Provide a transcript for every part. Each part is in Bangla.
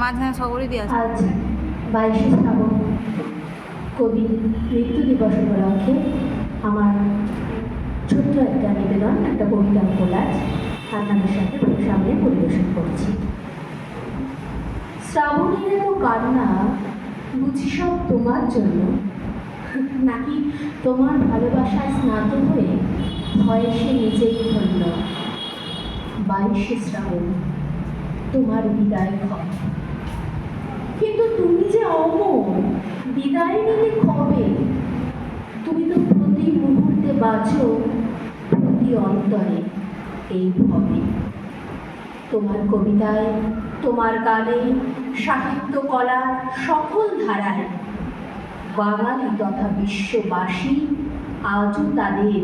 মাঝখানে সকলই দিয়ে আছে। আজ 22শে শ্রাবণ কবি মৃত্যু দিবস উপলক্ষে আমার ছোট্ট একটা নিবেদন, একটা কবিতা কোলাজ আপনাদের সাথে সামনে পরিবেশন করছি। শ্রাবণের এত কান্না বুঝি সব তোমার জন্য, নাকি তোমার ভালোবাসায় স্নাত হয়ে ভয়ে সে নিজেই ধন্য। 22শে শ্রাবণ তোমার বিদায় হয়, কিন্তু তুমি যে অমর, বিদায় নিলে কবে? তুমি তো প্রতি মুহূর্তে বাঁচো প্রতি অন্তরে এই ভবে। তোমার কবিতায়, তোমার গানে, সাহিত্য কলা সকল ধারায় বাঙালি তথা বিশ্ববাসী আজও তাদের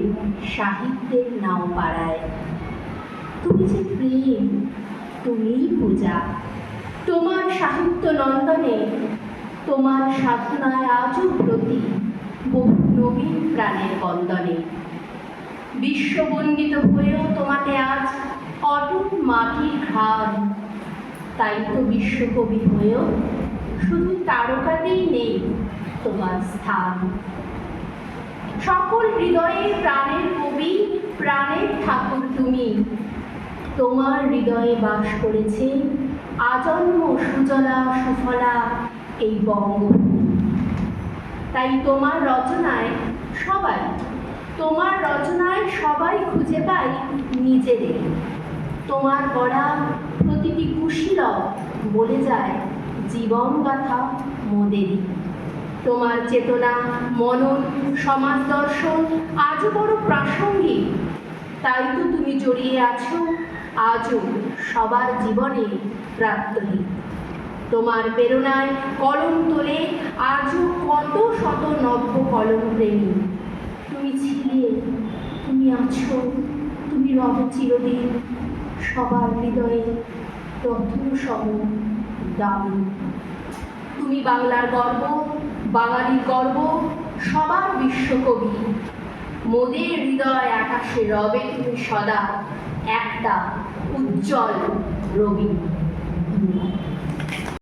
সাহিত্যের নাও পাড়ায়। তুমি যে প্রেম, তুমিই পূজা, তোমার সাহিত্য নন্দনে, তোমার সাধনায় আজও প্রতি বহু নবীন প্রাণের বন্দনে। বিশ্ববন্দিত হয়েও তোমাকে আজ অটুট মাটির ঘ্রাণ, তাই তো বিশ্বকবি হয়েও শুধু তারকাতেই নেই তোমার স্থান। সকল হৃদয়ে প্রাণের কবি, প্রাণের ঠাকুর তুমি, তোমার হৃদয়ে বাস করেছে আজন্ম সুজলা সুফলা এই বঙ্গভূমি। তাই তোমার রচনায় সবাই খুঁজে পায় নিজেদের। তোমার গড়া প্রতিটি কুশীলব বলে যায় জীবন গাথা মোদেরই। তোমার চেতনা, মনন, সমাজ দর্শন আজও বড় প্রাসঙ্গিক, তাই তো তুমি জড়িয়ে আছো আজও সবার জীবনে প্রাত্যহিক। তোমার প্রেরণায় কলম তোলে আজও কত শত নব্য কলম প্রেমী। তুমি ছিলে, তুমি আছো, তুমি রবে চিরদিন সবার হৃদয়ে রত্ন সম দামি। তুমি বাংলার গর্ব, বাঙালির গর্ব, সবার বিশ্বকবি। মোদের হৃদয় আকাশে রবে তুমি সদা একটা উজ্জ্বল রবি।